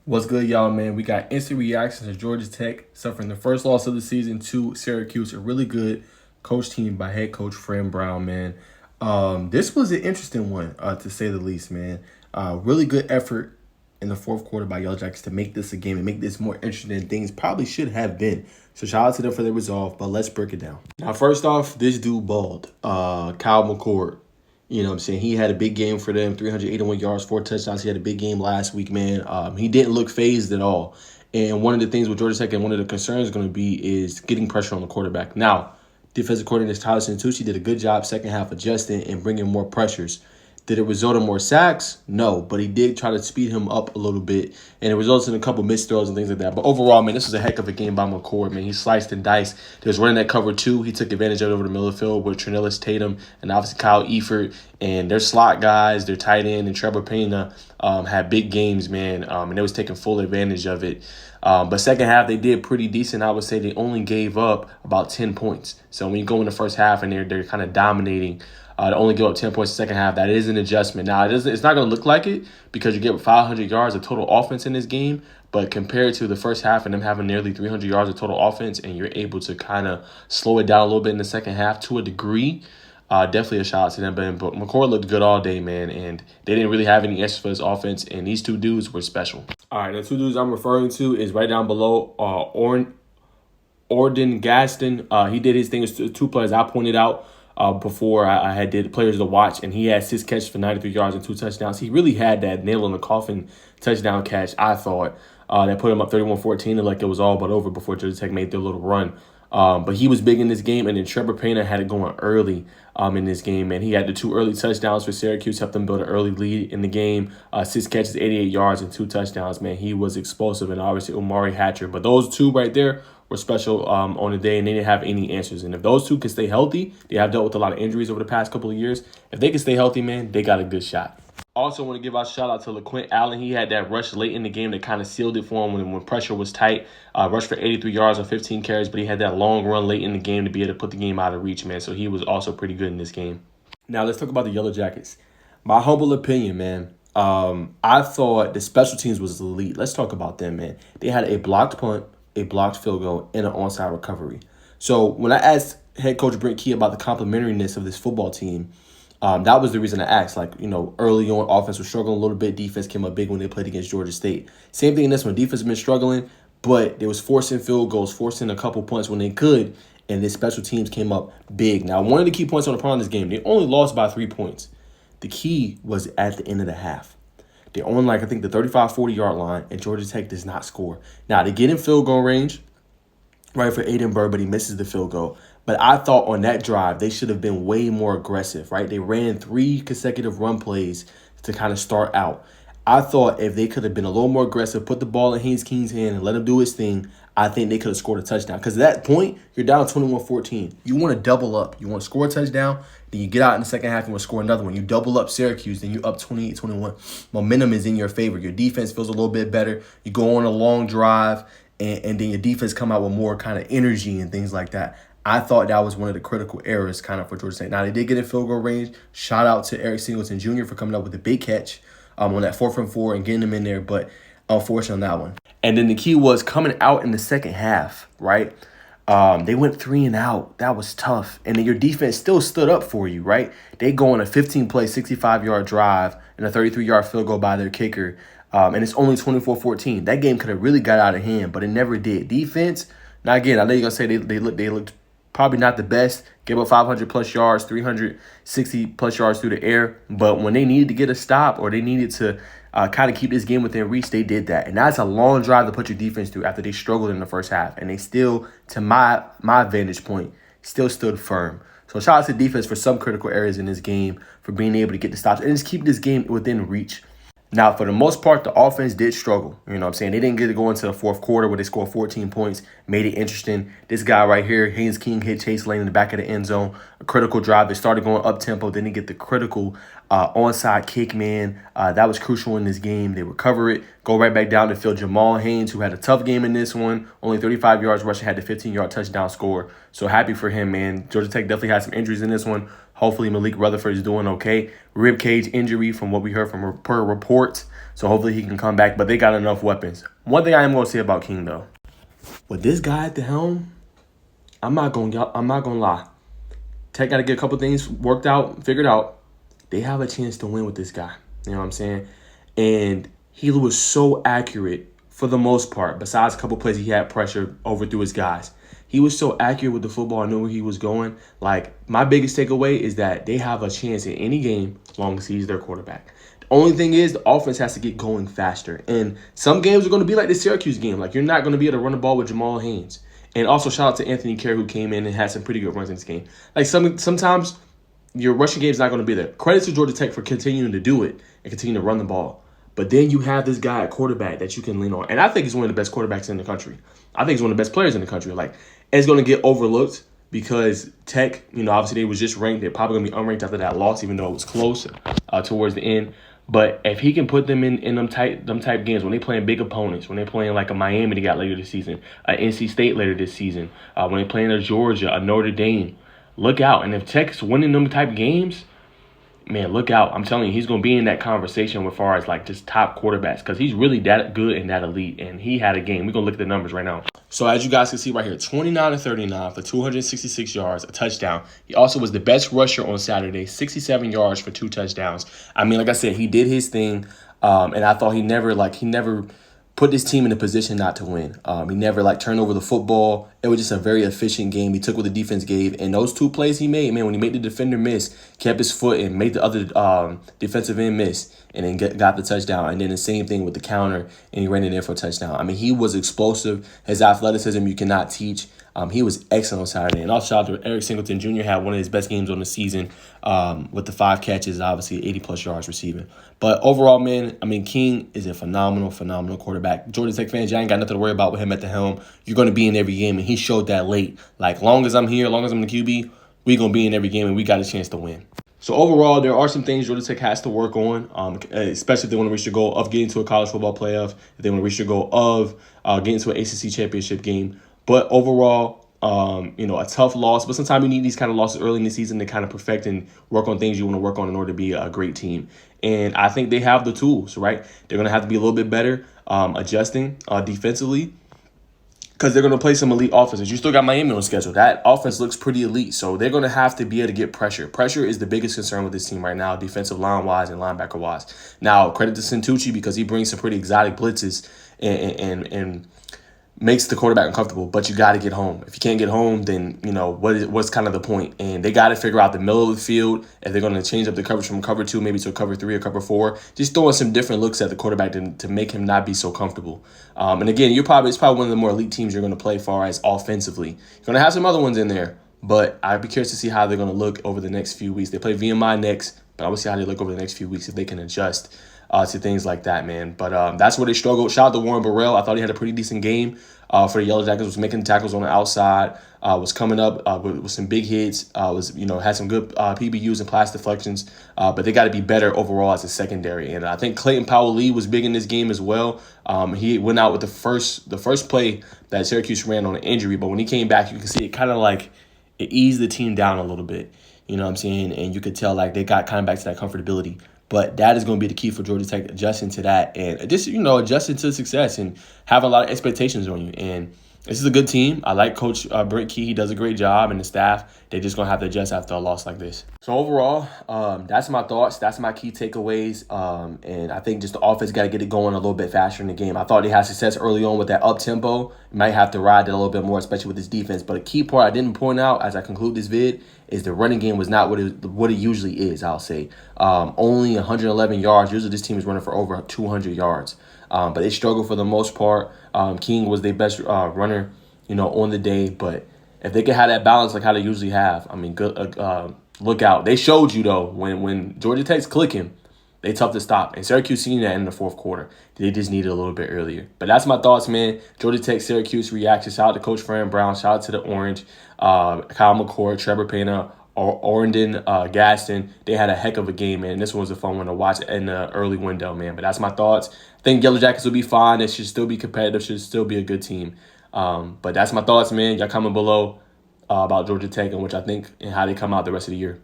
What's good, y'all, man? We got instant reactions to Georgia Tech suffering the first loss of the season to Syracuse, a really good coach team by head coach Fran Brown, man. This was an interesting one, to say the least, man. Really good effort in the fourth quarter by Yellow Jackets to make this a game and make this more interesting than things probably should have been. So shout out to them for their resolve, but let's break it down. Now, first off, this dude balled. Kyle McCord. You know what I'm saying? He had a big game for them, 381 yards, 4 touchdowns. He had a big game last week, man. He didn't look phased at all. And one of the things with Georgia Tech and one of the concerns is going to be is getting pressure on the quarterback. Now, defensive coordinator Tyler Santucci did a good job second half adjusting and bringing more pressures. Did it result in more sacks? No, but he did try to speed him up a little bit, and it results in a couple missed throws and things like that. But overall, man, this was a heck of a game by McCord, man. He sliced and diced. He was running that cover two. He took advantage of it over the middle of the field with Trinellis Tatum and obviously Kyle Eifert. And their slot guys, their tight end, and Trevor Pena had big games, man, and they was taking full advantage of it. But second half, they did pretty decent. I would say they only gave up about 10 points. So when you go in the first half and they're kind of dominating, to only give up 10 points in the second half, that is an adjustment. Now, it's not going to look like it because you get 500 yards of total offense in this game, but compared to the first half and them having nearly 300 yards of total offense, and you're able to kind of slow it down a little bit in the second half to a degree, definitely a shout out to them. But McCord looked good all day, man, and they didn't really have any answers for his offense, and these two dudes were special. All right, the two dudes I'm referring to is right down below, Orden Gaston. He did his thing with two players I pointed out before I had did players to watch, and he had 6 catches for 93 yards and 2 touchdowns. He really had that nail in the coffin touchdown catch, I thought, that put him up 31-14, and like it was all but over before Georgia Tech made their little run. But he was big in this game, and then Trevor Pena had it going early in this game, and he had the 2 early touchdowns for Syracuse, helped them build an early lead in the game. 6 catches, 88 yards, and 2 touchdowns, man. He was explosive, and obviously Omari Hatcher. But those two right there were special on the day, and they didn't have any answers. And if those two can stay healthy, they have dealt with a lot of injuries over the past couple of years. If they can stay healthy, man, they got a good shot. Also want to give a shout out to LaQuint Allen. He had that rush late in the game that kind of sealed it for him when pressure was tight. Rushed for 83 yards on 15 carries, but he had that long run late in the game to be able to put the game out of reach, man. So he was also pretty good in this game. Now let's talk about the Yellow Jackets. My humble opinion, man. I thought the special teams was elite. Let's talk about them, man. They had a blocked punt, a blocked field goal, and an onside recovery. So when I asked head coach Brent Key about the complementariness of this football team, that was the reason I asked. Like, early on, offense was struggling a little bit. Defense came up big when they played against Georgia State. Same thing in this one. Defense has been struggling, but they was forcing field goals, forcing a couple points when they could, and the special teams came up big. Now, one of the key points on the part of this game, they only lost by 3 points. The key was at the end of the half. They're on, I think, the 35, 40-yard line, and Georgia Tech does not score. Now, they get in field goal range, right, for Aiden Bird, but he misses the field goal. But I thought on that drive, they should have been way more aggressive, right? They ran 3 consecutive run plays to kind of start out. I thought if they could have been a little more aggressive, put the ball in Haynes King's hand and let him do his thing, I think they could have scored a touchdown. Because at that point, you're down 21-14. You want to double up. You want to score a touchdown, then you get out in the second half and want to score another one. You double up Syracuse, then you're up 28-21. Momentum is in your favor. Your defense feels a little bit better. You go on a long drive, and then your defense come out with more kind of energy and things like that. I thought that was one of the critical errors kind of for Georgia State. Now, they did get in field goal range. Shout out to Eric Singleton Jr. for coming up with a big catch on that 4th and 4 and getting them in there, but unfortunate on that one. And then the key was coming out in the second half, right? They went 3 and out. That was tough. And then your defense still stood up for you, right? They go on a 15-play, 65-yard drive and a 33-yard field goal by their kicker, and it's only 24-14. That game could have really got out of hand, but it never did. Defense, now again, I know you're going to say they looked probably not the best, gave up 500-plus yards, 360-plus yards through the air. But when they needed to get a stop or they needed to kind of keep this game within reach, they did that. And that's a long drive to put your defense through after they struggled in the first half. And they still, to my vantage point, still stood firm. So shout out to defense for some critical areas in this game, for being able to get the stops and just keep this game within reach. Now, for the most part, the offense did struggle. You know what I'm saying? They didn't get to go into the fourth quarter where they scored 14 points, made it interesting. This guy right here, Haynes King, hit Chase Lane in the back of the end zone. A critical drive. They started going up-tempo. Then they get the critical onside kick, man. That was crucial in this game. They recover it, go right back down to field. Jamal Haynes, who had a tough game in this one, only 35 yards rushing, had the 15-yard touchdown score. So happy for him, man. Georgia Tech definitely had some injuries in this one. Hopefully Malik Rutherford is doing okay. Rib cage injury from what we heard from per reports. So hopefully he can come back. But they got enough weapons. One thing I am going to say about King, though. With this guy at the helm, I'm not gonna lie. Tech got to get a couple things worked out, figured out. They have a chance to win with this guy. You know what I'm saying? And he was so accurate for the most part. Besides a couple plays he had pressure overthrew his guys. He was so accurate with the football. I knew where he was going. Like, my biggest takeaway is that they have a chance in any game as long as he's their quarterback. The only thing is the offense has to get going faster. And some games are going to be like the Syracuse game. Like, you're not going to be able to run the ball with Jamal Haynes. And also shout out to Anthony Kerr, who came in and had some pretty good runs in this game. Like, sometimes your rushing game is not going to be there. Credit to Georgia Tech for continuing to do it and continue to run the ball. But then you have this guy at quarterback that you can lean on. And I think he's one of the best quarterbacks in the country. I think he's one of the best players in the country. Like, it's going to get overlooked because Tech, obviously they was just ranked. They're probably going to be unranked after that loss, even though it was close towards the end. But if he can put them in them type games, when they playing big opponents, when they're playing like a Miami they got later this season, a NC State later this season, when they're playing a Georgia, a Notre Dame, look out. And if Tech's winning them type games, man, look out. I'm telling you, he's going to be in that conversation as far as like just top quarterbacks because he's really that good and that elite. And he had a game. We're going to look at the numbers right now. So as you guys can see right here, 29-39 for 266 yards, a touchdown. He also was the best rusher on Saturday, 67 yards for 2 touchdowns. I mean, like I said, he did his thing. And I thought he never put this team in a position not to win. He never turned over the football. It was just a very efficient game. He took what the defense gave. And those 2 plays he made, man, when he made the defender miss, kept his foot and made the other defensive end miss, and then got the touchdown. And then the same thing with the counter, and he ran it in for a touchdown. I mean, he was explosive. His athleticism you cannot teach. He was excellent on Saturday. And also shout out to Eric Singleton Jr. had one of his best games on the season with the 5 catches, obviously 80-plus yards receiving. But overall, man, I mean, King is a phenomenal quarterback. Georgia Tech fans, y'all ain't got nothing to worry about with him at the helm. You're going to be in every game, and he showed that late. Like, long as I'm here, long as I'm the QB, we're going to be in every game, and we got a chance to win. So overall, there are some things Georgia Tech has to work on, especially if they want to reach their goal of getting to a college football playoff, if they want to reach their goal of getting to an ACC championship game. But overall, a tough loss. But sometimes you need these kind of losses early in the season to kind of perfect and work on things you want to work on in order to be a great team. And I think they have the tools, right? They're going to have to be a little bit better adjusting defensively because they're going to play some elite offenses. You still got Miami on the schedule. That offense looks pretty elite. So they're going to have to be able to get pressure. Pressure is the biggest concern with this team right now, defensive line-wise and linebacker-wise. Now, credit to Santucci because he brings some pretty exotic blitzes and makes the quarterback uncomfortable, but you got to get home. If you can't get home, then, what's kind of the point? And they got to figure out the middle of the field. If they're going to change up the coverage from cover 2, maybe to a cover 3 or cover 4, just throwing some different looks at the quarterback to make him not be so comfortable. And again, it's probably one of the more elite teams you're going to play as far as offensively. You're going to have some other ones in there, but I'd be curious to see how they're going to look over the next few weeks. They play VMI next, but I will see how they look over the next few weeks if they can adjust to things like that, man. But that's where they struggled. Shout out to Warren Burrell. I thought he had a pretty decent game for the Yellow Jackets. Was making tackles on the outside. Was coming up with some big hits. Had some good PBUs and pass deflections. But they got to be better overall as a secondary. And I think Clayton Powell-Lee was big in this game as well. He went out with the first play that Syracuse ran on an injury. But when he came back, you can see it kind of it eased the team down a little bit. You know what I'm saying? And you could tell they got kind of back to that comfortability. But that is going to be the key for Georgia Tech, adjusting to that and just, adjusting to success and have a lot of expectations on you. And this is a good team. I like Coach Brent Key. He does a great job, and the staff, they're just going to have to adjust after a loss like this. So overall, that's my thoughts. That's my key takeaways. And I think just the offense got to get it going a little bit faster in the game. I thought they had success early on with that up-tempo. You might have to ride that a little bit more, especially with this defense. But a key part I didn't point out as I conclude this vid is the running game was not what it usually is, I'll say. Only 111 yards. Usually this team is running for over 200 yards. But they struggled for the most part. King was their best runner, on the day. But if they could have that balance like how they usually have, I mean, good. Look out. They showed you, though, when Georgia Tech's clicking, they tough to stop. And Syracuse seen that in the fourth quarter. They just needed a little bit earlier. But that's my thoughts, man. Georgia Tech, Syracuse reaction. Shout out to Coach Fran Brown. Shout out to the Orange. Kyle McCord, Trevor Payne, Orndon, Gaston. They had a heck of a game, man. This one was a fun one to watch in the early window, man. But that's my thoughts. I think Yellow Jackets will be fine. They should still be competitive. Should still be a good team. But that's my thoughts, man. Y'all comment below about Georgia Tech and what I think and how they come out the rest of the year.